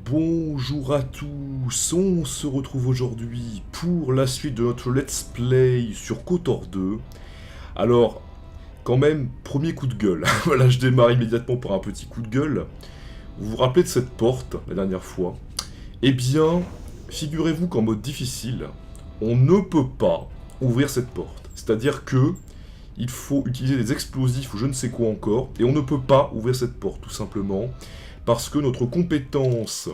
Bonjour à tous, on se retrouve aujourd'hui pour la suite de notre let's play sur KOTOR 2. Alors, quand même, premier coup de gueule. Voilà, je démarre immédiatement par un petit coup de gueule. Vous vous rappelez de cette porte, la dernière fois? Eh bien, figurez-vous qu'en mode difficile, on ne peut pas ouvrir cette porte. C'est-à-dire que il faut utiliser des explosifs ou je ne sais quoi encore, et on ne peut pas ouvrir cette porte, tout simplement, parce que notre compétence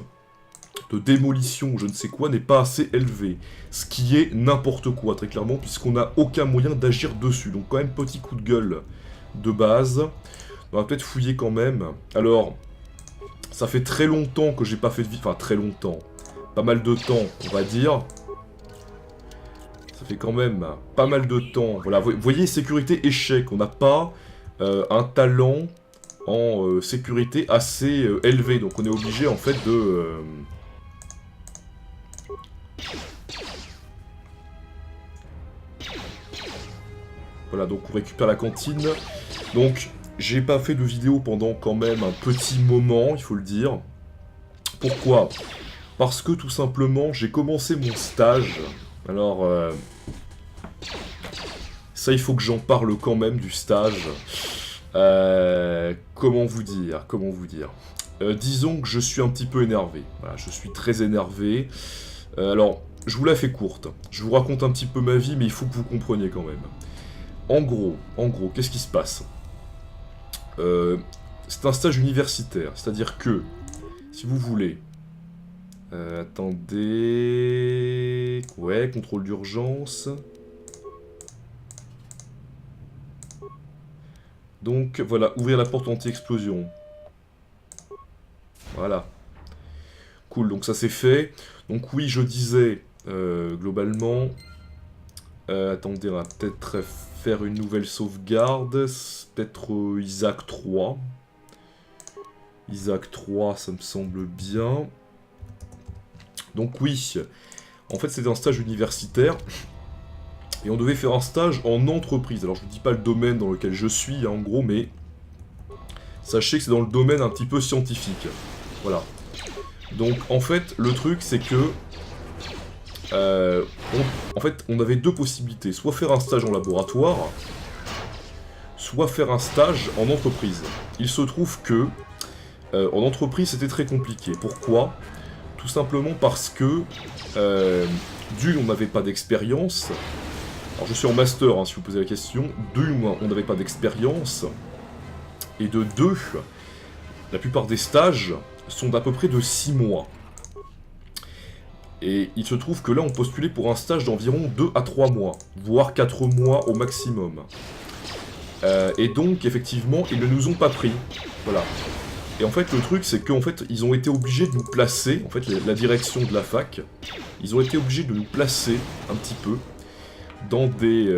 de démolition ou je ne sais quoi n'est pas assez élevée. Ce qui est n'importe quoi, très clairement, puisqu'on n'a aucun moyen d'agir dessus. Donc quand même, petit coup de gueule de base. On va peut-être fouiller quand même. Alors, ça fait très longtemps que j'ai pas fait de vie. Enfin, très longtemps. Pas mal de temps, on va dire. Ça fait quand même pas mal de temps. Voilà, vous voyez, sécurité échec. On n'a pas un talent en sécurité assez élevé. Donc on est obligé en fait de... Voilà, donc on récupère la cantine. Donc, j'ai pas fait de vidéo pendant quand même un petit moment, il faut le dire. Pourquoi? Parce que tout simplement, j'ai commencé mon stage. Alors, ça, il faut que j'en parle quand même du stage. Comment vous dire? Disons que je suis un petit peu énervé. Voilà, je suis très énervé. Alors, je vous la fais courte. Je vous raconte un petit peu ma vie, mais il faut que vous compreniez quand même. En gros, qu'est-ce qui se passe? C'est un stage universitaire, c'est-à-dire que, si vous voulez... attendez... Ouais, contrôle d'urgence. Donc, voilà, ouvrir la porte anti-explosion. Voilà. Cool, donc ça c'est fait. Donc oui, je disais, globalement... attendez, on va peut-être faire une nouvelle sauvegarde. Peut-être Isaac 3. Isaac 3, ça me semble bien. Donc oui, en fait c'était un stage universitaire. Et on devait faire un stage en entreprise. Alors je vous dis pas le domaine dans lequel je suis, hein, en gros, mais... Sachez que c'est dans le domaine un petit peu scientifique. Voilà. Donc en fait, le truc c'est que... en fait, on avait deux possibilités. Soit faire un stage en laboratoire, soit faire un stage en entreprise. Il se trouve que, en entreprise, c'était très compliqué. Pourquoi? Tout simplement parce que, d'une, on n'avait pas d'expérience. Alors, je suis en master, hein, si vous posez la question. D'une, on n'avait pas d'expérience. Et de deux, la plupart des stages sont d'à peu près de 6 mois. Et il se trouve que là, on postulait pour un stage d'environ 2 à 3 mois, voire 4 mois au maximum. Et donc, effectivement, ils ne nous ont pas pris. Voilà. Et en fait, le truc, c'est qu'en fait, ils ont été obligés de nous placer, en fait, la direction de la fac, ils ont été obligés de nous placer, un petit peu, dans des...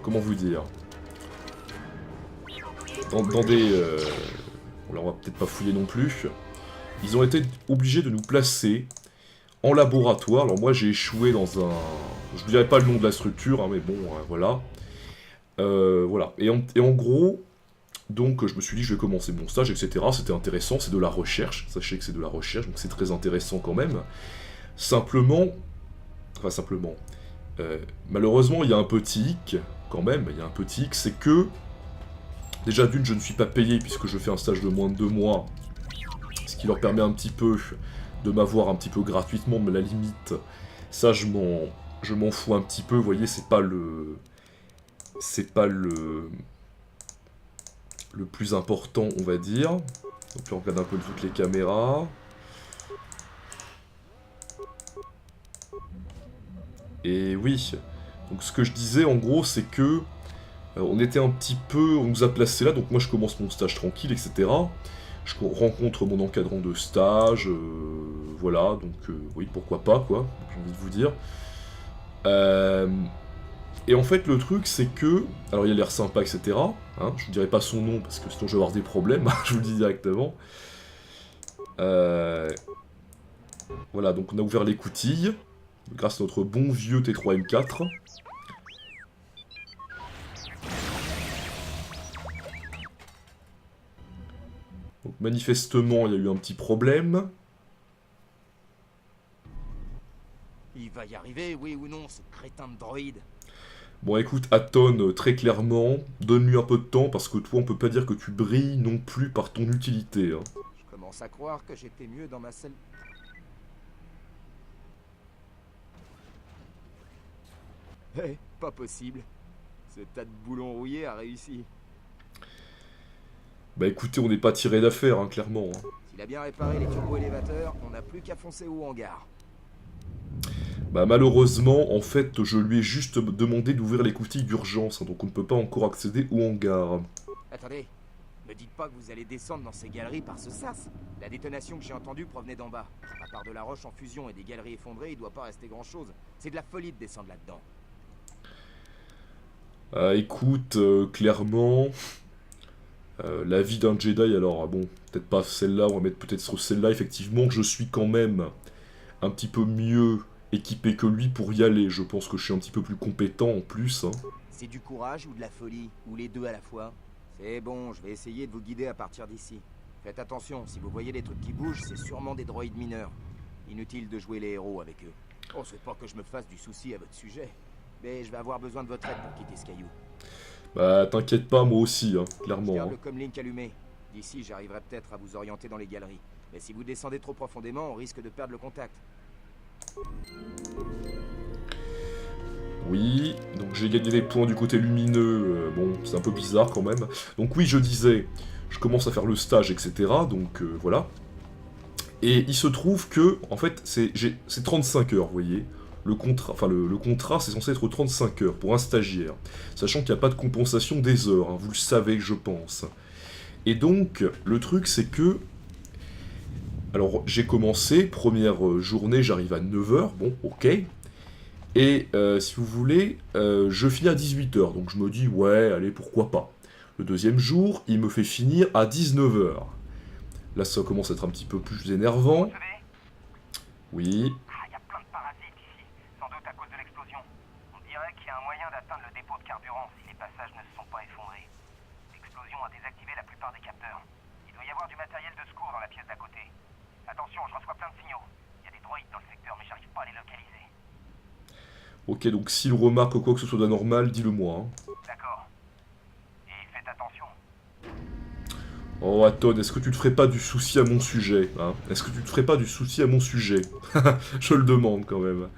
comment vous dire? Dans des... alors, on va peut-être pas fouiller non plus. Ils ont été obligés de nous placer en laboratoire. Alors moi j'ai échoué dans un... Je ne dirais pas le nom de la structure, hein, mais bon, voilà. Voilà. Et en gros, donc je me suis dit je vais commencer mon stage, etc. C'était intéressant, c'est de la recherche. Sachez que c'est de la recherche, donc c'est très intéressant quand même. Simplement... Enfin simplement... malheureusement il y a un petit hic, quand même, il y a un petit hic, c'est que... Déjà d'une, je ne suis pas payé puisque je fais un stage de moins de 2 mois. Ce qui leur permet un petit peu... de m'avoir un petit peu gratuitement, mais la limite, ça je m'en fous un petit peu, vous voyez, c'est pas le plus important, on va dire. Donc là on regarde un peu toutes les caméras. Et oui, donc ce que je disais en gros c'est que on était un petit peu, on nous a placés là, donc moi je commence mon stage tranquille, etc. Je rencontre mon encadrant de stage, voilà, donc oui, pourquoi pas, quoi, j'ai envie de vous dire. Et en fait, le truc, c'est que... Alors, il a l'air sympa, etc. Hein, je ne dirai pas son nom, parce que sinon je vais avoir des problèmes, je vous le dis directement. Voilà, donc on a ouvert l'écoutille, grâce à notre bon vieux T3M4. Donc manifestement, il y a eu un petit problème. Il va y arriver, oui ou non, ce crétin de droïde? Bon, écoute, Aton, très clairement, donne-lui un peu de temps, parce que toi, on peut pas dire que tu brilles non plus par ton utilité, hein. Je commence à croire que j'étais mieux dans ma salle. Eh, pas possible. Ce tas de boulons rouillés a réussi. Bah écoutez, on n'est pas tiré d'affaire, hein, clairement, hein. S'il a bien réparé les turbo-élévateurs, on n'a plus qu'à foncer au hangar. Bah malheureusement, en fait, je lui ai juste demandé d'ouvrir les coutilles d'urgence, hein, donc on ne peut pas encore accéder au hangar. Attendez, me dites pas que vous allez descendre dans ces galeries par ce sas. La détonation que j'ai entendue provenait d'en bas. À part de la roche en fusion et des galeries effondrées, il doit pas rester grand-chose. C'est de la folie de descendre là-dedans. Écoute, clairement, la vie d'un Jedi, alors, bon, peut-être pas celle-là, on va mettre peut-être sur celle-là, effectivement, je suis quand même un petit peu mieux équipé que lui pour y aller. Je pense que je suis un petit peu plus compétent en plus, hein. C'est du courage ou de la folie, ou les deux à la fois? C'est bon, je vais essayer de vous guider à partir d'ici. Faites attention, si vous voyez des trucs qui bougent, c'est sûrement des droïdes mineurs. Inutile de jouer les héros avec eux. Oh, c'est pas que je me fasse du souci à votre sujet, mais je vais avoir besoin de votre aide pour quitter ce caillou. Bah t'inquiète pas, moi aussi, hein, Je clairement, garde hein. le comlink allumé. D'ici, j'arriverai peut-être à vous orienter dans les galeries. Mais si vous descendez trop profondément, on risque de perdre le contact. Oui, donc j'ai gagné des points du côté lumineux, bon, c'est un peu bizarre quand même. Donc oui, je disais, je commence à faire le stage, etc., donc voilà. Et il se trouve que, en fait, c'est 35 heures, vous voyez. Le contrat, enfin le contrat, c'est censé être 35 heures pour un stagiaire. Sachant qu'il n'y a pas de compensation des heures, hein, vous le savez, je pense. Et donc, le truc, c'est que... Alors, j'ai commencé, première journée, j'arrive à 9 heures, bon, ok. Et si vous voulez, je finis à 18 heures, donc je me dis, ouais, allez, pourquoi pas. Le deuxième jour, il me fait finir à 19 heures. Là, ça commence à être un petit peu plus énervant. Oui. Ah, il y a plein de parasites ici, sans doute à cause de l'explosion. On dirait qu'il y a un moyen d'atteindre le dépôt de carburant si les passages ne se sont pas effondrés. L'explosion a désactivé la plupart des capteurs. Il doit y avoir du matériel de secours dans la pièce d'à côté. Attention, je reçois plein de signaux. Il y a des droïdes dans le secteur, mais j'arrive pas à les localiser. Ok, donc s'il remarque quoi que ce soit d'anormal, dis-le-moi, hein. D'accord. Et faites attention. Oh, Aton, est-ce que tu te ferais pas du souci à mon sujet, hein? Est-ce que tu te ferais pas du souci à mon sujet? Je le demande, quand même.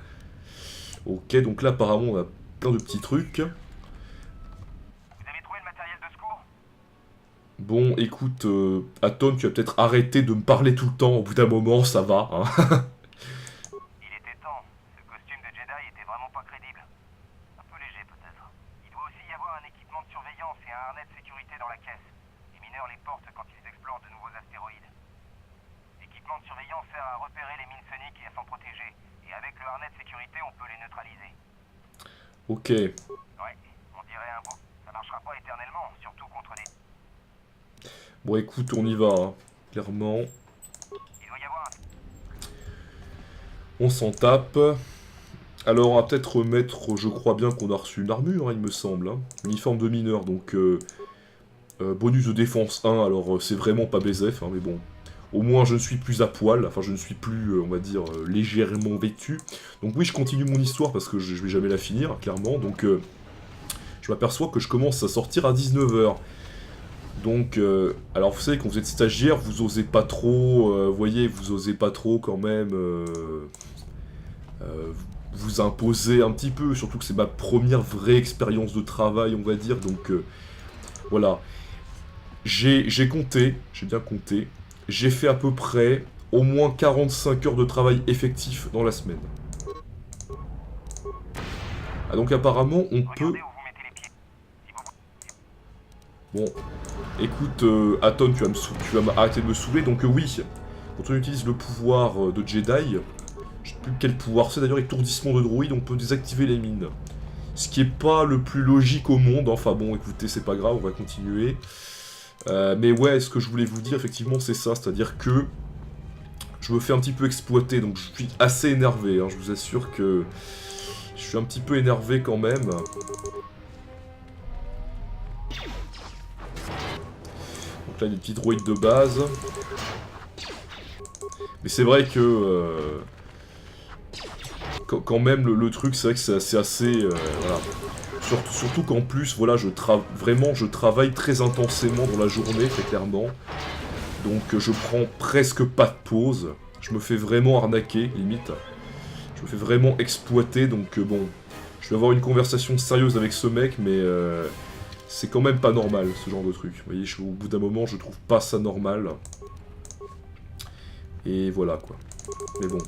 Ok, donc là, apparemment, on a plein de petits trucs. Vous avez trouvé le matériel de secours? Bon, écoute, Aton, tu vas peut-être arrêter de me parler tout le temps. Au bout d'un moment, ça va, hein. Il était temps. Ce costume de Jedi était vraiment pas crédible. Un peu léger peut-être. Il doit aussi y avoir un équipement de surveillance et un harnais de sécurité dans la caisse. Les mineurs les portent quand ils explorent de nouveaux astéroïdes. L'équipement de surveillance sert à repérer les mines soniques et à s'en protéger. Et avec le harnais de sécurité, on peut les neutraliser. Ok. Ouais, on dirait un beau. Ça marchera pas éternellement, surtout contre des... Bon, écoute, on y va, hein. Clairement. Il doit y avoir un... On s'en tape. Alors, on va peut-être remettre, je crois bien qu'on a reçu une armure, hein, il me semble, hein. Uniforme de mineur, donc... bonus de défense 1, alors c'est vraiment pas BZF, hein, mais bon. Au moins je ne suis plus à poil, enfin je ne suis plus, on va dire, légèrement vêtu. Donc oui, je continue mon histoire parce que je vais jamais la finir, clairement. Donc je m'aperçois que je commence à sortir à 19 heures. Donc, alors vous savez, quand vous êtes stagiaire, vous osez pas trop, vous voyez, vous osez pas trop quand même vous imposer un petit peu. Surtout que c'est ma première vraie expérience de travail, on va dire, donc voilà. J'ai compté, j'ai bien compté, j'ai fait à peu près au moins 45 heures de travail effectif dans la semaine. Ah donc apparemment on peut... Regardez où vous mettez les pieds. Si vous... Bon, écoute, Aton, tu vas m'arrêter de me saouler, donc oui, quand on utilise le pouvoir de Jedi, je sais plus quel pouvoir c'est d'ailleurs, étourdissement de droïde, on peut désactiver les mines. Ce qui est pas le plus logique au monde, enfin bon, écoutez, c'est pas grave, on va continuer. Mais ouais, ce que je voulais vous dire, effectivement, c'est ça, c'est-à-dire que je me fais un petit peu exploiter, donc je suis assez énervé, hein, je vous assure que je suis un petit peu énervé quand même. Donc là, des petits droïdes de base. Mais c'est vrai que... quand même, le truc, c'est vrai que c'est assez... voilà. Surtout qu'en plus, voilà, je travaille très intensément dans la journée, très clairement. Donc je prends presque pas de pause. Je me fais vraiment arnaquer, limite. Je me fais vraiment exploiter, donc bon... Je vais avoir une conversation sérieuse avec ce mec, mais c'est quand même pas normal, ce genre de truc. Vous voyez, au bout d'un moment, je trouve pas ça normal. Et voilà, quoi. Mais bon.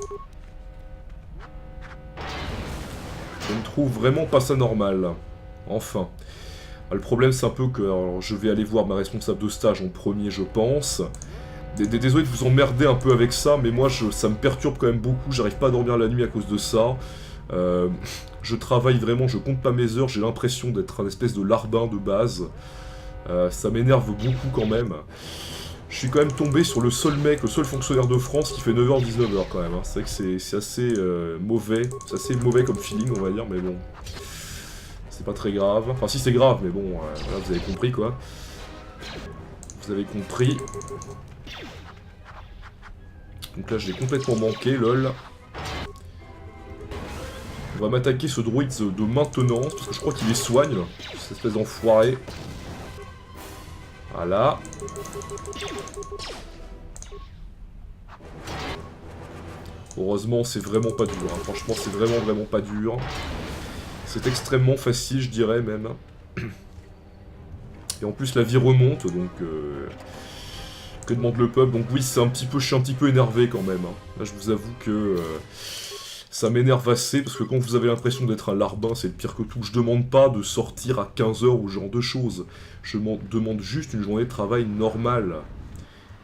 Je ne trouve vraiment pas ça normal. Enfin. Le problème, c'est un peu que alors, je vais aller voir ma responsable de stage en premier, je pense. Désolé de vous emmerder un peu avec ça, mais moi, ça me perturbe quand même beaucoup. J'arrive pas à dormir la nuit à cause de ça. Je travaille vraiment, je compte pas mes heures, j'ai l'impression d'être un espèce de larbin de base. Ça m'énerve beaucoup quand même. Je suis quand même tombé sur le seul mec, le seul fonctionnaire de France qui fait 9h-19h quand même. Hein. C'est vrai que c'est assez mauvais. C'est assez mauvais comme feeling, on va dire, mais bon. C'est pas très grave. Enfin, si c'est grave, mais bon, voilà, vous avez compris quoi. Vous avez compris. Donc là, je l'ai complètement manqué, lol. On va m'attaquer ce droïde de maintenance, parce que je crois qu'il les soigne, cette espèce d'enfoiré. Voilà. Heureusement, c'est vraiment pas dur. Hein. Franchement, c'est vraiment pas dur. C'est extrêmement facile, je dirais même. Et en plus, la vie remonte, donc... Que demande le peuple? Donc oui, je suis un petit peu énervé quand même. Hein. Là, je vous avoue que... ça m'énerve assez, parce que quand vous avez l'impression d'être un larbin, c'est le pire que tout. Je demande pas de sortir à 15h ou ce genre de choses. Je demande juste une journée de travail normale.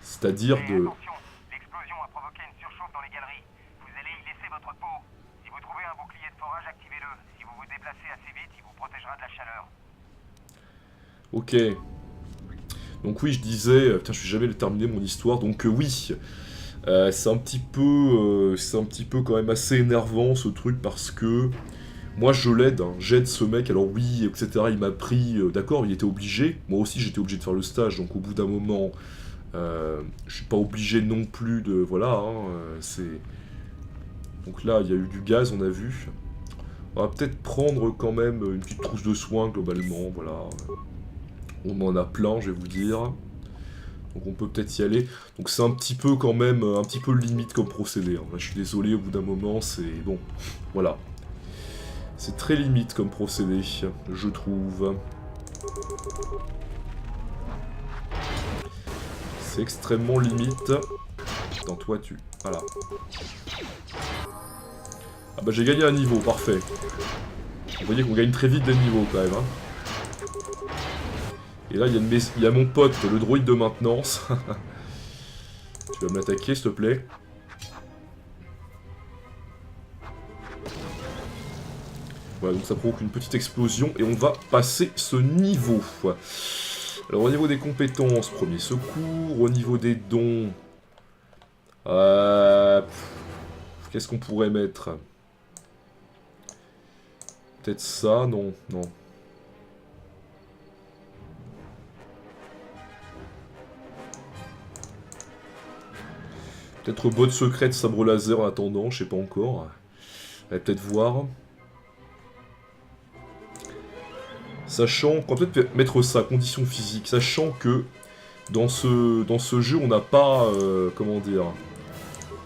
C'est-à-dire de... Attention, l'explosion a provoqué une surchauffe dans les galeries. Vous allez y laisser votre peau. Si vous trouvez un bouclier de forage, activez-le. Si vous vous déplacez assez vite, il vous protégera de la chaleur. Ok. Donc oui, je disais... Putain, je vais jamais terminer mon histoire. Donc oui... c'est un petit peu quand même assez énervant ce truc parce que moi je l'aide, hein, j'aide ce mec, alors oui, etc. Il m'a pris, d'accord, il était obligé, moi aussi j'étais obligé de faire le stage, donc au bout d'un moment, je suis pas obligé non plus de, voilà, hein, c'est... Donc là, il y a eu du gaz, on a vu. On va peut-être prendre quand même une petite trousse de soins globalement, voilà. On en a plein, je vais vous dire. Donc on peut peut-être y aller. Donc c'est un petit peu quand même, un petit peu limite comme procédé. Hein. Là, je suis désolé, au bout d'un moment, c'est... Bon, voilà. C'est très limite comme procédé, je trouve. C'est extrêmement limite. Attends, toi, tu... Voilà. Ah bah j'ai gagné un niveau, parfait. Vous voyez qu'on gagne très vite des niveaux quand même, hein. Et là, il y a mon pote, le droïde de maintenance. Tu vas m'attaquer, s'il te plaît. Voilà, donc ça provoque une petite explosion et on va passer ce niveau. Alors, au niveau des compétences, premier secours. Au niveau des dons... Qu'est-ce qu'on pourrait mettre? Peut-être ça, non, non. Peut-être botte secrète, sabre laser en attendant, je sais pas encore. On va peut-être voir. Sachant qu'on va peut-être mettre ça, condition physique, sachant que dans ce jeu, on n'a pas, comment dire,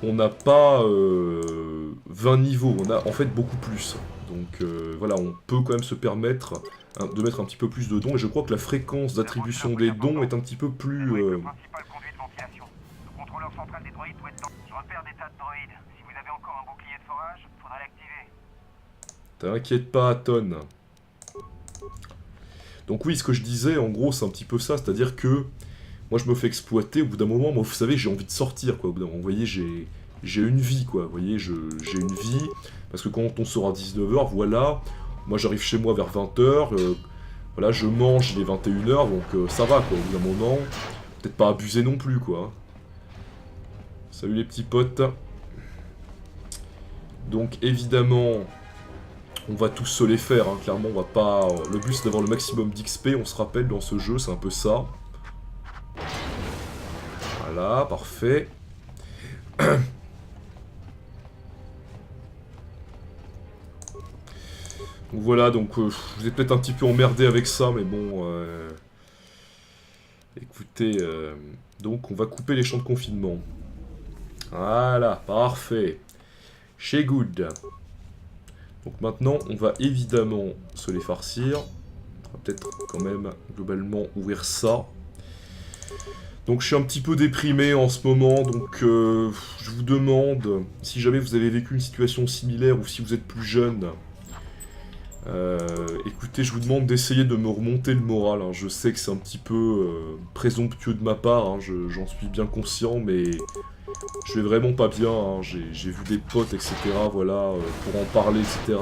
on n'a pas 20 niveaux, on a en fait beaucoup plus. Donc voilà, on peut quand même se permettre de mettre un petit peu plus de dons, et je crois que la fréquence d'attribution des dons est un petit peu plus... Le principal conduit de ventilation. Le contrôleur central des droïdes doit être dans... Je repère des tas de droïdes. Si vous avez encore un bouclier de forage, faudra l'activer. T'inquiète pas, tonne. Donc oui, ce que je disais, en gros, c'est un petit peu ça, c'est-à-dire que moi je me fais exploiter, au bout d'un moment, moi vous savez, j'ai envie de sortir, quoi, au bout d'un moment, vous voyez, j'ai une vie, quoi, vous voyez, j'ai une vie, parce que quand on sort à 19h, voilà, moi j'arrive chez moi vers 20h, voilà, je mange, il est 21h, donc ça va, quoi, au bout d'un moment, peut-être pas abuser non plus, quoi. Salut les petits potes. Donc évidemment... On va tous se les faire, hein. Clairement, on va pas... Le but, c'est d'avoir le maximum d'XP, on se rappelle, dans ce jeu, c'est un peu ça. Voilà, parfait. voilà, donc je vous ai peut-être un petit peu emmerdé avec ça, mais bon... Écoutez, donc on va couper les champs de confinement. Voilà, parfait. Chez Good. Donc maintenant, on va évidemment se les farcir. On va peut-être quand même globalement ouvrir ça. Donc je suis un petit peu déprimé en ce moment, donc je vous demande, si jamais vous avez vécu une situation similaire ou si vous êtes plus jeune, écoutez, je vous demande d'essayer de me remonter le moral. Hein. Je sais que c'est un petit peu présomptueux de ma part, hein. J'en suis bien conscient, mais je vais vraiment pas bien. Hein. J'ai vu des potes, etc., voilà, pour en parler, etc.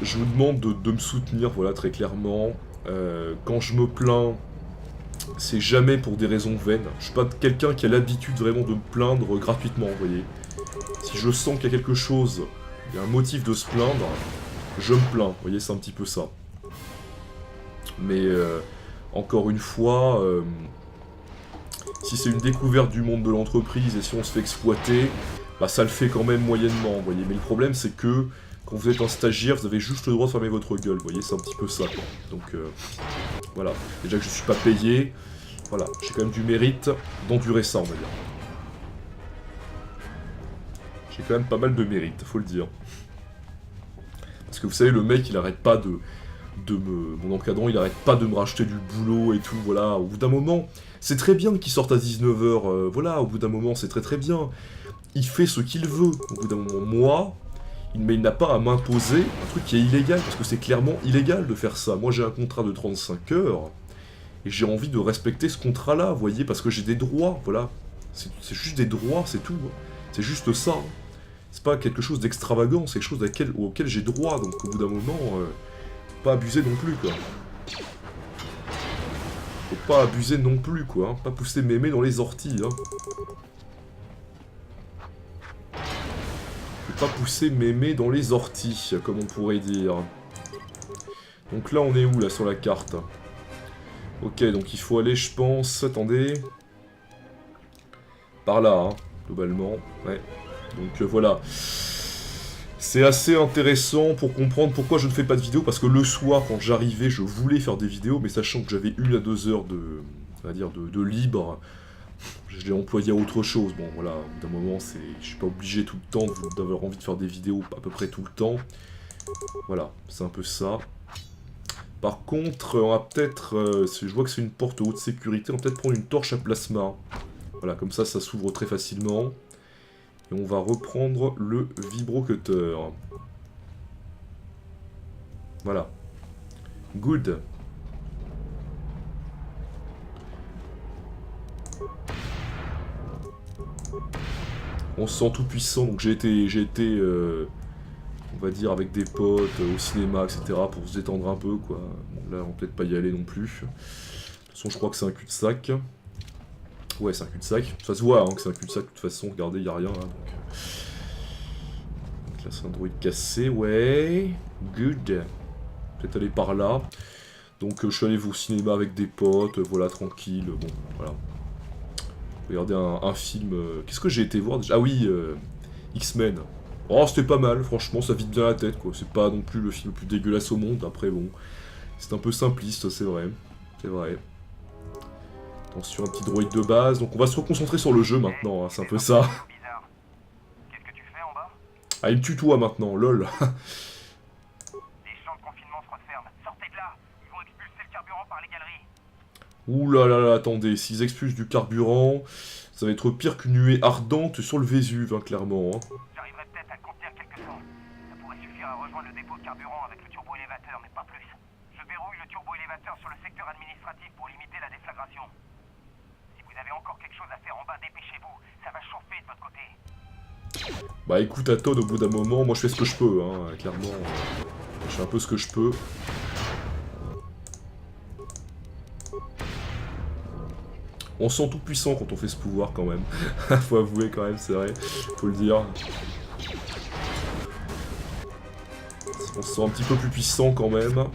Je vous demande de me soutenir, voilà, très clairement. Quand je me plains, c'est jamais pour des raisons vaines. Je suis pas quelqu'un qui a l'habitude vraiment de me plaindre gratuitement, vous voyez. Si je sens qu'il y a quelque chose, il y a un motif de se plaindre, je me plains, vous voyez, c'est un petit peu ça. Mais encore une fois, si c'est une découverte du monde de l'entreprise et si on se fait exploiter, bah ça le fait quand même moyennement, vous voyez. Mais le problème c'est que quand vous êtes un stagiaire, vous avez juste le droit de fermer votre gueule, vous voyez, c'est un petit peu ça, quoi. Donc voilà, déjà que je suis pas payé, voilà, j'ai quand même du mérite d'endurer ça, on va dire. J'ai quand même pas mal de mérite, faut le dire. Parce que vous savez, le mec, il arrête pas mon encadrant, il arrête pas de me racheter du boulot et tout, voilà. Au bout d'un moment, c'est très bien qu'il sorte à 19h, voilà, au bout d'un moment, c'est très très bien. Il fait ce qu'il veut. Au bout d'un moment, moi, il n'a pas à m'imposer un truc qui est illégal, parce que c'est clairement illégal de faire ça. Moi, j'ai un contrat de 35 heures, et j'ai envie de respecter ce contrat-là, vous voyez, parce que j'ai des droits, voilà. C'est juste des droits, c'est tout. Hein. C'est juste ça. Hein. C'est pas quelque chose d'extravagant, c'est quelque chose auquel j'ai droit, donc au bout d'un moment, pas abuser non plus, quoi. Faut pas abuser non plus, quoi. Hein. Pas pousser mémé dans les orties, hein. Faut pas pousser mémé dans les orties, comme on pourrait dire. Donc là, on est où, là, sur la carte? Ok, donc il faut aller, je pense... Attendez... Par là, hein, globalement. Ouais. Donc voilà. C'est assez intéressant pour comprendre pourquoi je ne fais pas de vidéo, parce que le soir, quand j'arrivais, je voulais faire des vidéos, mais sachant que j'avais 1 à 2 heures de... on va dire, de libre... Je l'ai employé à autre chose. Bon, voilà, au bout d'un moment, je suis pas obligé tout le temps d'avoir envie de faire des vidéos à peu près tout le temps. Voilà, c'est un peu ça. Par contre, on va peut-être... je vois que c'est une porte haute sécurité, on va peut-être prendre une torche à plasma. Voilà, comme ça s'ouvre très facilement. Et on va reprendre le vibrocutter. Voilà. Good. On se sent tout puissant, donc j'ai été on va dire avec des potes au cinéma, etc. pour se détendre un peu, quoi. Bon, là, on va peut-être pas y aller non plus. De toute façon, je crois que c'est un cul-de-sac. Ouais, c'est un cul-de-sac. Ça se voit hein, que c'est un cul-de-sac, de toute façon, regardez, y a rien. Hein, donc là, c'est un droïde cassé, ouais. Good. Peut-être aller par là. Donc, je suis allé au cinéma avec des potes, voilà, tranquille. Bon, voilà. Regardez un film... Qu'est-ce que j'ai été voir déjà? Ah oui, X-Men. Oh, c'était pas mal, franchement, ça vide bien la tête, quoi. C'est pas non plus le film le plus dégueulasse au monde, après, bon. C'est un peu simpliste, c'est vrai. C'est vrai. Attention, un petit droïde de base. Donc, on va se reconcentrer sur le jeu maintenant, hein, c'est un peu ça. Qu'est-ce que tu fais en bas? Ah, il me tutoie maintenant, lol. Les champs de confinement se referment. Sortez de là. Ils vont expulser le carburant par les galeries. Ouh là là là, attendez, s'ils expulsent du carburant, ça va être pire qu'une nuée ardente sur le Vésuve, hein, clairement. Hein. J'arriverai peut-être à le contenir quelque temps. Ça pourrait suffire à rejoindre le dépôt de carburant avec le turbo-élévateur, mais pas plus. Je verrouille le turbo-élévateur sur le secteur administratif pour limiter la déflagration. Si vous avez encore quelque chose à faire en bas, dépêchez-vous. Ça va chauffer de votre côté. Bah écoute, à Todd, au bout d'un moment, moi je fais ce que je peux, hein, clairement. Je fais un peu ce que je peux. On se sent tout puissant quand on fait ce pouvoir quand même. Faut avouer quand même, c'est vrai. Faut le dire. On se sent un petit peu plus puissant quand même.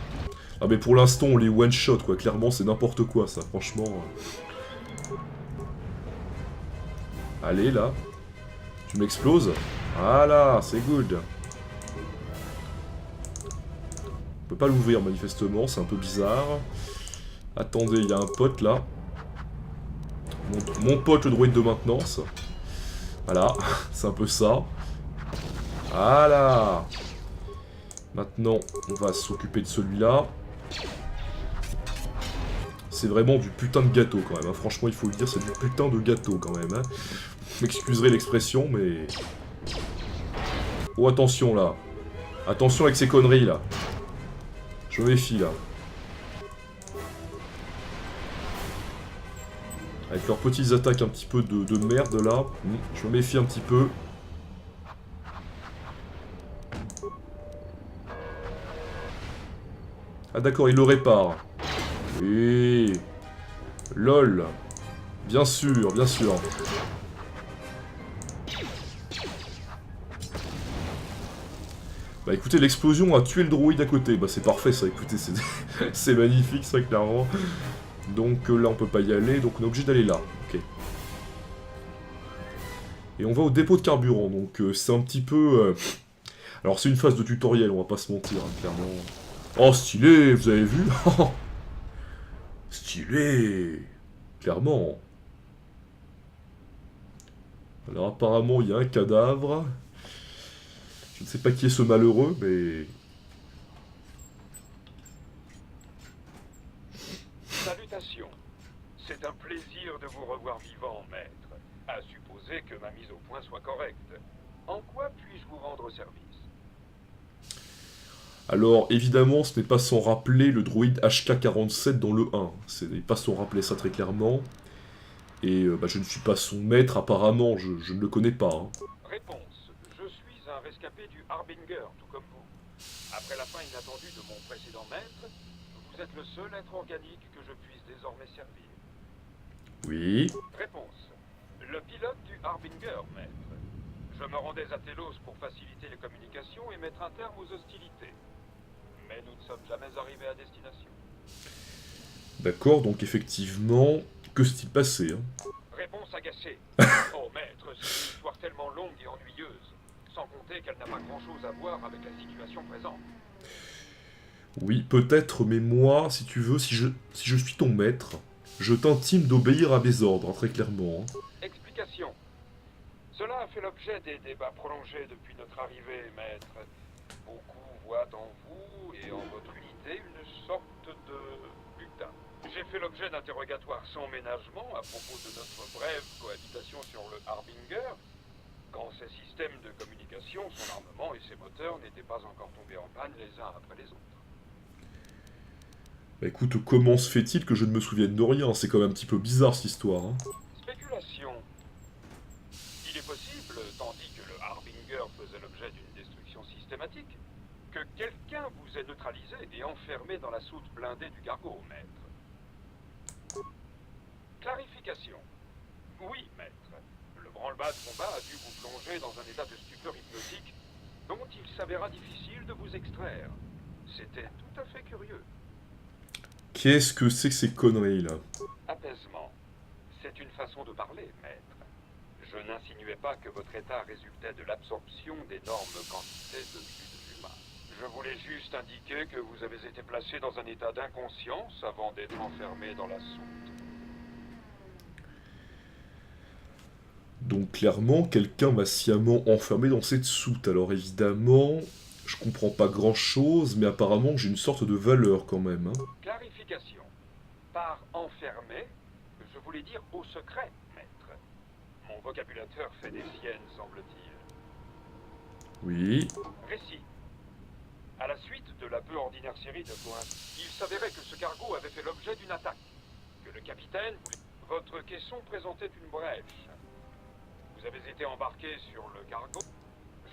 Ah mais pour l'instant on les one shot quoi, clairement c'est n'importe quoi ça, franchement. Allez là. Tu m'exploses. Voilà, c'est good. peut pas l'ouvrir manifestement, c'est un peu bizarre. Attendez, il y a un pote là. Mon pote le droïde de maintenance. Voilà, c'est un peu ça. Voilà. Maintenant, on va s'occuper de celui-là. C'est vraiment du putain de gâteau quand même, hein. Franchement il faut le dire, c'est du putain de gâteau quand même. Hein. Vous m'excuserez l'expression, mais... Oh attention là. Attention avec ces conneries là. Je me méfie là. Avec leurs petites attaques un petit peu de merde là, je me méfie un petit peu. Ah d'accord, il le répare. Oui. LOL. Bien sûr, bien sûr. Bah écoutez, l'explosion a tué le droïde à côté. Bah c'est parfait ça, écoutez, c'est magnifique ça, clairement. Donc là on peut pas y aller, donc on est obligé d'aller là. Ok. Et on va au dépôt de carburant, donc c'est un petit peu... Alors c'est une phase de tutoriel, on va pas se mentir, hein, clairement. Oh stylé, vous avez vu? Stylé. Clairement. Alors apparemment il y a un cadavre. Je ne sais pas qui est ce malheureux, mais... Salutations. C'est un plaisir de vous revoir vivant, maître. À supposer que ma mise au point soit correcte. En quoi puis-je vous rendre service? Alors, évidemment, ce n'est pas sans rappeler le droïde HK-47 dans le 1. Ce n'est pas sans rappeler ça très clairement. Et bah, je ne suis pas son maître, apparemment, je ne le connais pas. Hein. Réponse. Je suis un rescapé du Harbinger, tout comme vous. Après la fin inattendue de mon précédent maître, vous êtes le seul être organique que je puisse désormais servir. Oui. Réponse. Le pilote du Harbinger, maître. Je me rendais à Telos pour faciliter les communications et mettre un terme aux hostilités. Mais nous ne sommes jamais arrivés à destination. D'accord, donc effectivement, que s'est-il passé hein? Réponse agacée. Oh maître, c'est une histoire tellement longue et ennuyeuse. Sans compter qu'elle n'a pas grand-chose à voir avec la situation présente. Oui, peut-être, mais moi, si tu veux, si je suis ton maître, je t'intime d'obéir à mes ordres, hein, très clairement. Hein. Explication. Cela a fait l'objet des débats prolongés depuis notre arrivée, maître. Beaucoup voient en vous et en votre unité une sorte de butin. J'ai fait l'objet d'interrogatoires sans ménagement à propos de notre brève cohabitation sur le Harbinger, quand ses systèmes de communication, son armement et ses moteurs n'étaient pas encore tombés en panne les uns après les autres. Bah écoute, comment se fait-il que je ne me souvienne de rien? C'est quand même un petit peu bizarre cette histoire. Hein. Spéculation. Il est possible, tandis que le Harbinger faisait l'objet d'une destruction systématique, que quelqu'un vous ait neutralisé et enfermé dans la soute blindée du cargo, maître. Clarification. Oui, maître. Le branle-bas de combat a dû vous plonger dans un état de stupeur hypnotique dont il s'avéra difficile de vous extraire. C'était tout à fait curieux. Qu'est-ce que c'est que ces conneries là? Apaisement. C'est une façon de parler, maître. Je n'insinuais pas que votre état résultait de l'absorption d'énormes quantités de fluides humains. Je voulais juste indiquer que vous avez été placé dans un état d'inconscience avant d'être enfermé dans la soute. Donc clairement, quelqu'un m'a sciemment enfermé dans cette soute. Alors évidemment, je comprends pas grand-chose, mais apparemment j'ai une sorte de valeur quand même. Hein. Clarification. Par enfermé, je voulais dire au secret, maître. Mon vocabulateur fait des siennes, semble-t-il. Oui. Récit. À la suite de la peu ordinaire série de coïncidences, il s'avérait que ce cargo avait fait l'objet d'une attaque. Que le capitaine voulait... Votre caisson présentait une brèche. Vous avez été embarqué sur le cargo.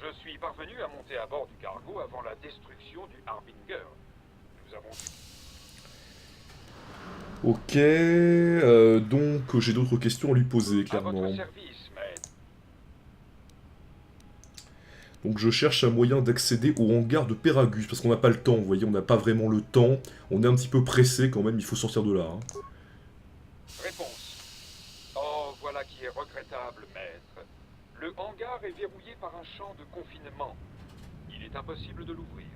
Je suis parvenu à monter à bord du cargo avant la destruction du Harbinger. Nous avons... Ok, donc j'ai d'autres questions à lui poser, À clairement. votre service, maître. Donc je cherche un moyen d'accéder au hangar de Péragus, parce qu'on n'a pas le temps, vous voyez, on n'a pas vraiment le temps. On est un petit peu pressé quand même, il faut sortir de là. Hein. Réponse. Oh, voilà qui est regrettable, maître. Le hangar est verrouillé par un champ de confinement. Il est impossible de l'ouvrir.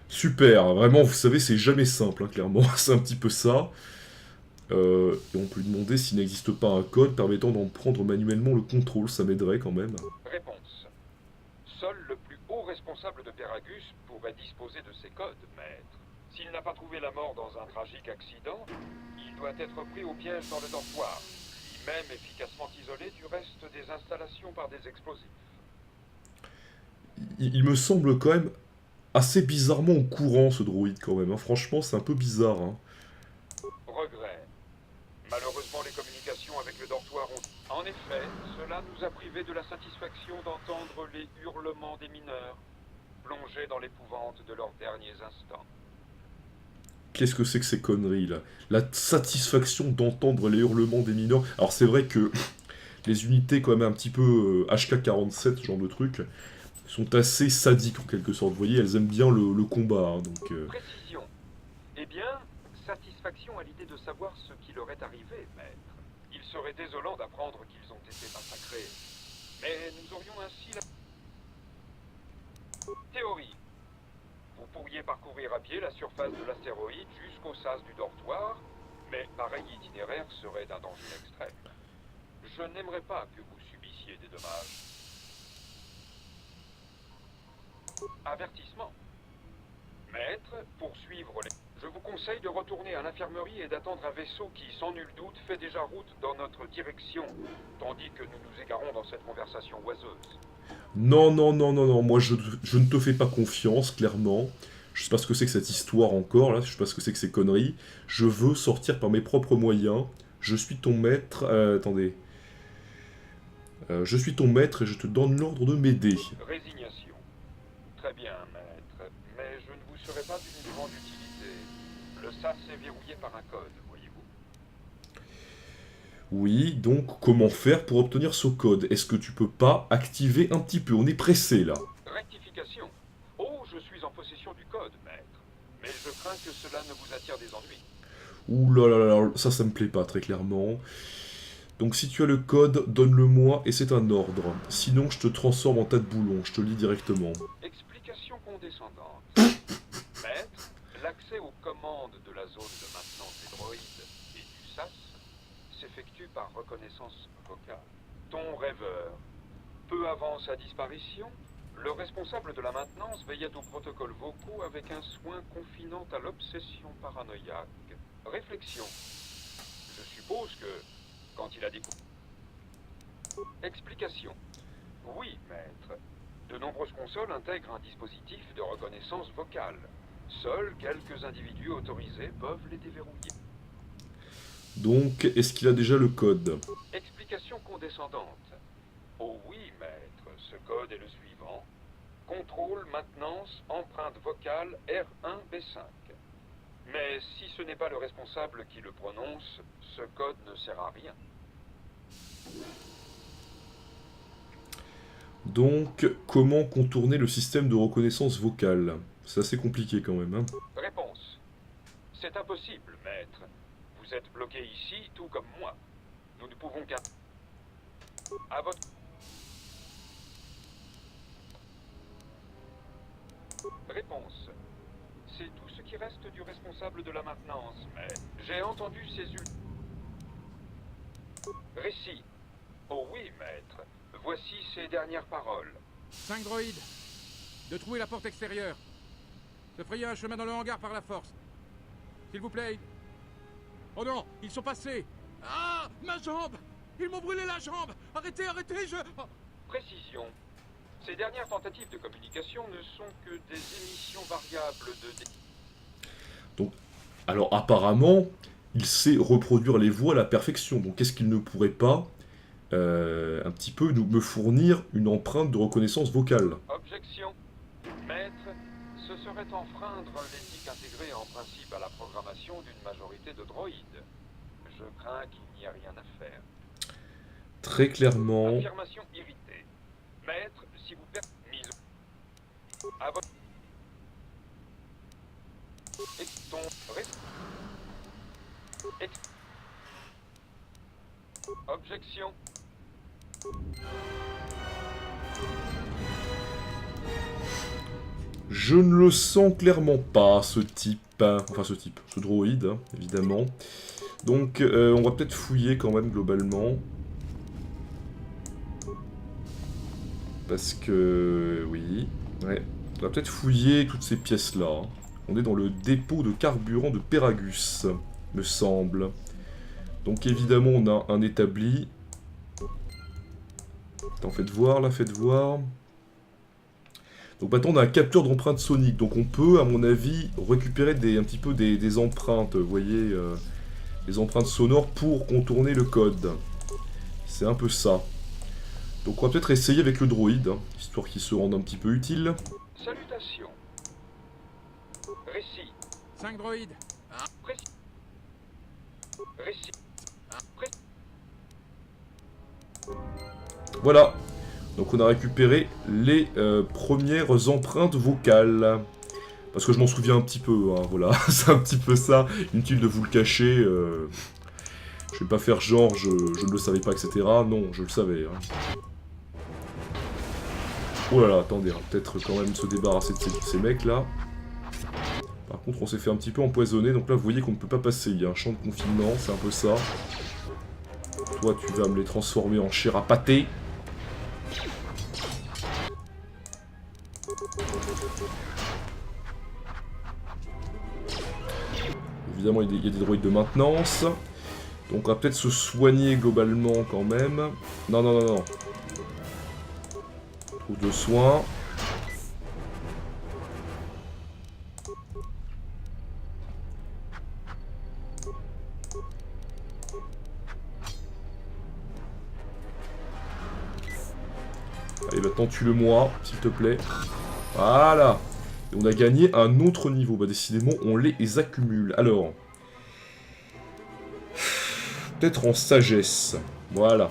Super, vraiment, vous savez, c'est jamais simple, hein, clairement, c'est un petit peu ça. Et on peut lui demander s'il n'existe pas un code permettant d'en prendre manuellement le contrôle, ça m'aiderait quand même. Réponse. Seul le plus haut responsable de Peragus pourrait disposer de ces codes, maître. S'il n'a pas trouvé la mort dans un tragique accident, il doit être pris au piège dans le dortoir, lui-même efficacement isolé du reste des installations par des explosifs. Il me semble quand même assez bizarrement au courant, ce droïde, quand même, hein. Franchement, c'est un peu bizarre, hein. Regret. Malheureusement, les communications avec le dortoir ont... En effet, cela nous a privés de la satisfaction d'entendre les hurlements des mineurs, plongés dans l'épouvante de leurs derniers instants. Qu'est-ce que c'est que ces conneries, là? La satisfaction d'entendre les hurlements des mineurs. Alors, c'est vrai que les unités, quand même, un petit peu HK-47, ce genre de truc, sont assez sadiques, en quelque sorte. Vous voyez, elles aiment bien le combat, hein, donc... Précision. Eh bien, satisfaction à l'idée de savoir ce qui leur est arrivé, maître. Il serait désolant d'apprendre qu'ils ont été massacrés. Mais nous aurions ainsi la... Théorie. Vous pourriez parcourir à pied la surface de l'astéroïde jusqu'au sas du dortoir, mais pareil itinéraire serait d'un danger extrême. Je n'aimerais pas que vous subissiez des dommages. Avertissement. Maître, pour suivre les... Je vous conseille de retourner à l'infirmerie et d'attendre un vaisseau qui, sans nul doute, fait déjà route dans notre direction, tandis que nous nous égarons dans cette conversation oiseuse. Non, non, non, non, non, moi je ne te fais pas confiance, clairement. Je sais pas ce que c'est que cette histoire encore, là, je sais pas ce que c'est que ces conneries. Je veux sortir par mes propres moyens. Je suis ton maître... attendez. Je suis ton maître et je te donne l'ordre de m'aider. Résignation. Très bien, maître, mais je ne vous serai pas d'une grande utilité. Le SAS est verrouillé par un code, voyez-vous. Oui, donc comment faire pour obtenir ce code? Est-ce que tu peux pas activer un petit peu? On est pressé, là. Rectification. Oh, je suis en possession du code, maître. Mais je crains que cela ne vous attire des ennuis. Ouh là là là, ça me plaît pas, très clairement. Donc si tu as le code, donne-le-moi et c'est un ordre. Sinon, je te transforme en tas de boulons, je te le dis directement. Explication condescendante. Maître, l'accès aux commandes de la zone de maintenance des droïdes et du SAS s'effectue par reconnaissance vocale. Ton rêveur. Peu avant sa disparition, le responsable de la maintenance veillait aux protocoles vocaux avec un soin confinant à l'obsession paranoïaque. Réflexion. Je suppose que, quand il a découvert... Explication. Oui, maître. De nombreuses consoles intègrent un dispositif de reconnaissance vocale. Seuls quelques individus autorisés peuvent les déverrouiller. Donc, est-ce qu'il a déjà le code? Explication condescendante. Oh oui, maître, ce code est le suivant. Contrôle, maintenance, empreinte vocale R1B5. Mais si ce n'est pas le responsable qui le prononce, ce code ne sert à rien. Donc, comment contourner le système de reconnaissance vocale? C'est assez compliqué quand même, hein. Réponse. C'est impossible, maître. Vous êtes bloqué ici, tout comme moi. Nous ne pouvons qu'à... À votre... Réponse. C'est tout ce qui reste du responsable de la maintenance, mais... J'ai entendu ces... Récit. Oh oui, maître. Voici ses dernières paroles. 5 droïdes. De trouver la porte extérieure. Se frayer un chemin dans le hangar par la force. S'il vous plaît. Oh non, ils sont passés. Ah, ma jambe. Ils m'ont brûlé la jambe. Arrêtez, arrêtez, je... Oh. Précision. Ces dernières tentatives de communication ne sont que des émissions variables de... Alors apparemment, il sait reproduire les voix à la perfection, donc est-ce qu'il ne pourrait pas un petit peu me fournir une empreinte de reconnaissance vocale? Objection. Maître, ce serait enfreindre l'éthique intégrée en principe à la programmation d'une majorité de droïdes. Je crains qu'il n'y ait rien à faire. Très clairement. Affirmation irritée. Maître, si vous mise à votre... Objection. Je ne le sens clairement pas, ce type. Enfin, ce droïde, hein, évidemment. Donc, on va peut-être fouiller quand même, globalement. Parce que... oui. Ouais. On va peut-être fouiller toutes ces pièces-là. On est dans le dépôt de carburant de Péragus, me semble. Donc, évidemment, on a un établi. Attends, faites voir, là, faites voir. Donc maintenant on a un capteur d'empreintes soniques, donc on peut à mon avis récupérer un petit peu des empreintes, vous voyez, des empreintes sonores pour contourner le code. C'est un peu ça. Donc on va peut-être essayer avec le droïde, hein, histoire qu'il se rende un petit peu utile. Salutations. Récit. 5 droïdes. Précis. Récit. Voilà. Donc on a récupéré les premières empreintes vocales. Parce que je m'en souviens un petit peu, hein, voilà, c'est un petit peu ça. Inutile de vous le cacher. Je vais pas faire genre, je ne le savais pas, etc. Non, je le savais. Hein. Oh là là, attendez, on va peut-être quand même se débarrasser de ces mecs là. Par contre, on s'est fait un petit peu empoisonner, donc là vous voyez qu'on ne peut pas passer. Il y a un champ de confinement, c'est un peu ça. Toi, tu vas me les transformer en chair à pâté. Évidemment, il y a des droïdes de maintenance. Donc on va peut-être se soigner globalement quand même. Non, non, non, non. Trouve de soins. Allez, maintenant tue-le-moi, s'il te plaît. Voilà. Et on a gagné un autre niveau. Bah décidément, on les accumule. Alors. Peut-être en sagesse. Voilà.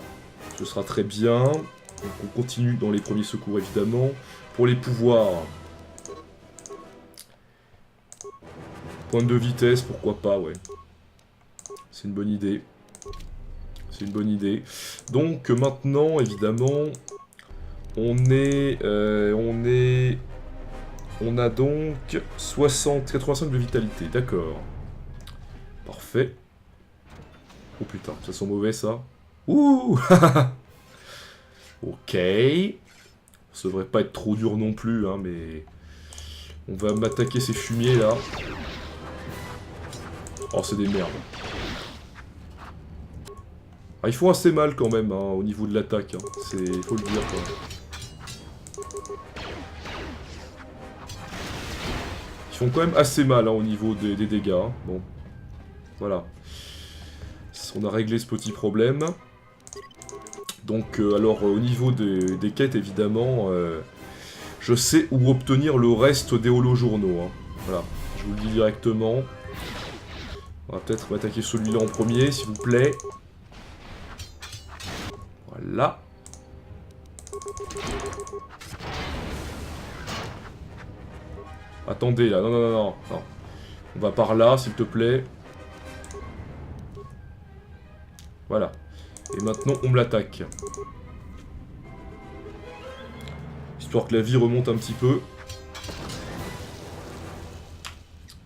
Ce sera très bien. Donc on continue dans les premiers secours, évidemment. Pour les pouvoirs. Pointe de vitesse, pourquoi pas, ouais. C'est une bonne idée. C'est une bonne idée. Donc maintenant, évidemment, on a donc 85 de vitalité, d'accord. Parfait. Oh putain, ça sent mauvais ça. Ouh. Ok. Ça devrait pas être trop dur non plus, hein, mais... On va m'attaquer ces fumiers là. Oh, c'est des merdes. Ah, ils font assez mal quand même, hein, au niveau de l'attaque. Hein. C'est... faut le dire, quoi. Ils font quand même assez mal, hein, au niveau des dégâts. Hein. Bon. Voilà. On a réglé ce petit problème. Donc, alors, au niveau des quêtes, évidemment, je sais où obtenir le reste des holojournaux. Hein. Voilà, je vous le dis directement. On va peut-être m'attaquer celui-là en premier, s'il vous plaît. Voilà. Attendez, là, non, non, non, non, non. On va par là, s'il te plaît. Voilà. Et maintenant, on me l'attaque. Histoire que la vie remonte un petit peu.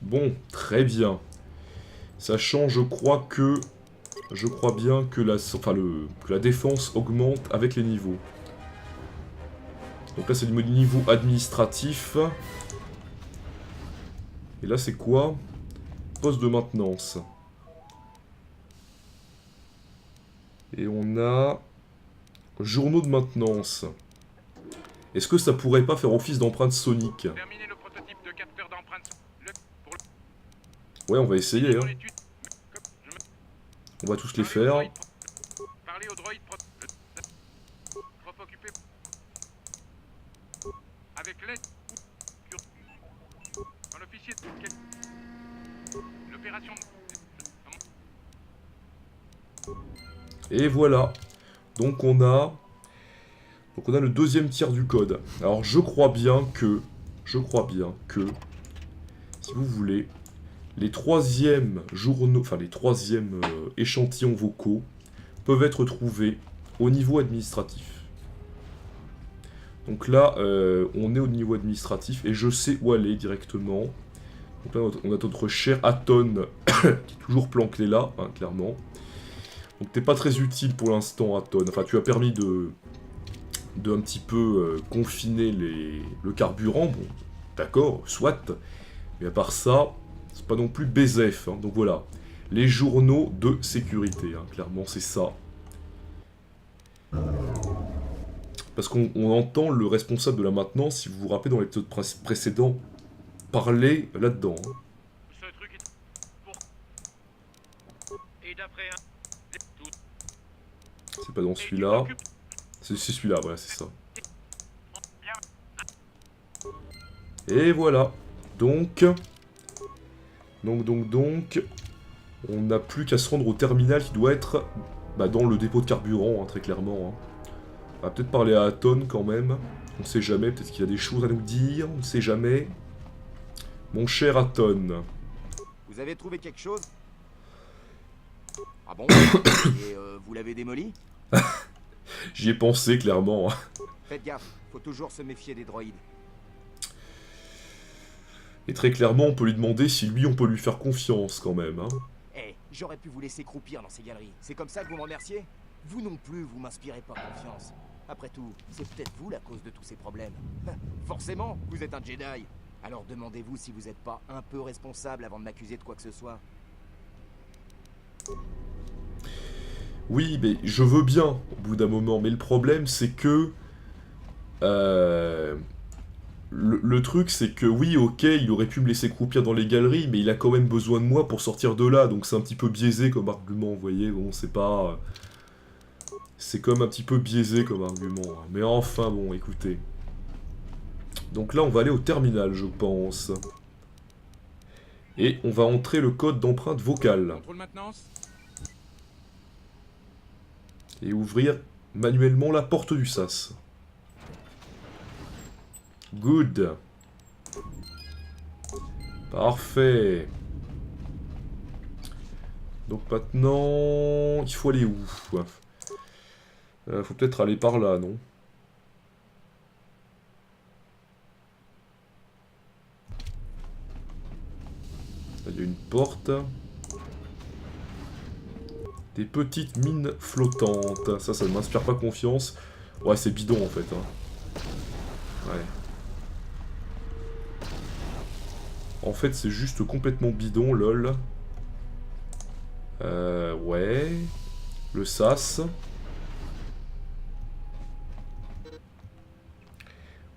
Bon, très bien. Sachant, je crois bien que la défense augmente avec les niveaux. Donc là, c'est du niveau administratif. Et là, c'est quoi? Poste de maintenance. Et on a... journaux de maintenance. Est-ce que ça pourrait pas faire office d'empreinte sonique? Terminez le prototype de capteur d'empreintes. Ouais, on va essayer. Hein. On va tous les faire. Parlez au droïde trop occupé. Avec l'aide. Un officier de... L'opération... Et voilà. Donc on a le deuxième tiers du code. Alors je crois bien que, si vous voulez, les troisièmes journaux, enfin les troisièmes échantillons vocaux peuvent être trouvés au niveau administratif. Donc là, on est au niveau administratif et je sais où aller directement. Donc là, on a notre cher Aton qui est toujours planqué là, hein, clairement. Donc t'es pas très utile pour l'instant, Aton. Enfin, tu as permis de un petit peu confiner le carburant. Bon, d'accord, soit. Mais à part ça, c'est pas non plus BZF. Hein. Donc voilà, les journaux de sécurité, hein, clairement, c'est ça. Parce qu'on entend le responsable de la maintenance, si vous vous rappelez dans l'épisode précédent, parler là-dedans. Hein. Ce truc est pour... Et d'après un... C'est pas dans celui-là. C'est celui-là, voilà, c'est ça. Et voilà. Donc, on n'a plus qu'à se rendre au terminal qui doit être dans le dépôt de carburant, hein, très clairement. Hein. On va peut-être parler à Aton quand même. On sait jamais, peut-être qu'il a des choses à nous dire, on ne sait jamais. Mon cher Aton. Vous avez trouvé quelque chose? Ah bon? Et vous l'avez démoli? J'y ai pensé, clairement. Faites gaffe, faut toujours se méfier des droïdes. Et très clairement, on peut lui demander si lui, on peut lui faire confiance quand même. Hein. Eh, j'aurais pu vous laisser croupir dans ces galeries. C'est comme ça que vous me remerciez? Vous non plus, vous m'inspirez pas confiance. Après tout, c'est peut-être vous la cause de tous ces problèmes. Forcément, vous êtes un Jedi. Alors demandez-vous si vous n'êtes pas un peu responsable avant de m'accuser de quoi que ce soit. Oui, mais je veux bien, au bout d'un moment. Mais le problème, c'est que... Le truc, c'est que oui, ok, il aurait pu me laisser croupir dans les galeries, mais il a quand même besoin de moi pour sortir de là, donc c'est un petit peu biaisé comme argument, vous voyez, bon, c'est pas... C'est quand même un petit peu biaisé comme argument, hein. Mais enfin, bon, écoutez. Donc là, on va aller au terminal, je pense. Et on va entrer le code d'empreinte vocale. Contrôle maintenance. Et ouvrir manuellement la porte du sas. Good. Parfait. Donc maintenant, il faut aller où? Faut peut-être aller par là, non? Il y a une porte. Des petites mines flottantes. Ça ne m'inspire pas confiance. Ouais, c'est bidon en fait. Hein. Ouais. En fait, c'est juste complètement bidon, lol. Ouais. Le sas.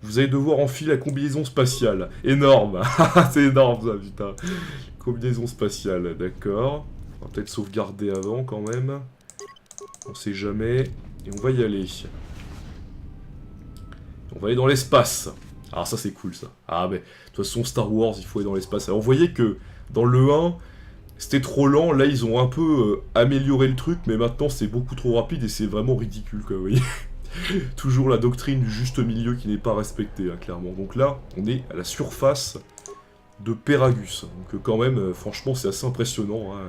Vous allez devoir enfiler la combinaison spatiale. Énorme. C'est énorme ça, putain. Combinaison spatiale, d'accord. On va peut-être sauvegarder avant quand même. On sait jamais. Et on va y aller. On va aller dans l'espace. Ah ça c'est cool ça. Ah mais de toute façon Star Wars il faut aller dans l'espace. Alors on voyait que dans le 1 c'était trop lent. Là ils ont un peu amélioré le truc. Mais maintenant c'est beaucoup trop rapide et c'est vraiment ridicule quoi, vous voyez. Toujours la doctrine du juste milieu qui n'est pas respectée hein, clairement. Donc là on est à la surface de Peragus. Donc quand même franchement c'est assez impressionnant hein.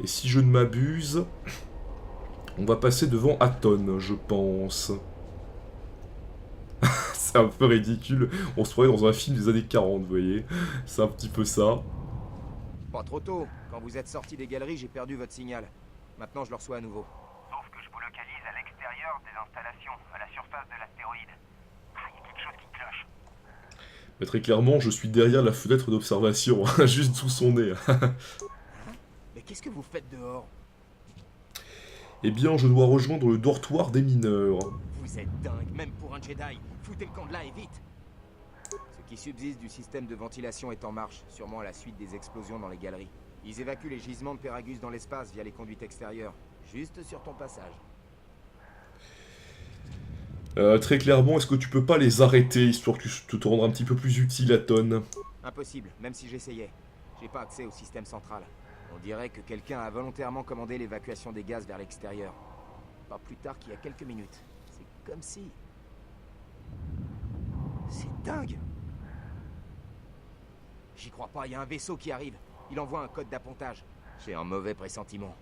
Et si je ne m'abuse, on va passer devant Aton, je pense. C'est un peu ridicule. On se croirait dans un film des années 40, vous voyez. C'est un petit peu ça. Pas trop tôt. Quand vous êtes sorti des galeries, j'ai perdu votre signal. Maintenant, je le reçois à nouveau. Sauf que je vous localise à l'extérieur des installations, à la surface de l'astéroïde. Ah, il y a quelque chose qui cloche. Mais très clairement, je suis derrière la fenêtre d'observation, juste sous son nez. Mais qu'est-ce que vous faites dehors? Eh bien, je dois rejoindre le dortoir des mineurs. Vous êtes dingue, même pour un Jedi. Foutez le camp de là et vite. Ce qui subsiste du système de ventilation est en marche, sûrement à la suite des explosions dans les galeries. Ils évacuent les gisements de Peragus dans l'espace via les conduites extérieures, juste sur ton passage. Très clairement, est-ce que tu peux pas les arrêter, histoire que tu te rendre un petit peu plus utile, Aton? Impossible, même si j'essayais. J'ai pas accès au système central. On dirait que quelqu'un a volontairement commandé l'évacuation des gaz vers l'extérieur. Pas plus tard qu'il y a quelques minutes. C'est comme si... C'est dingue! J'y crois pas, il y a un vaisseau qui arrive. Il envoie un code d'appontage. J'ai un mauvais pressentiment.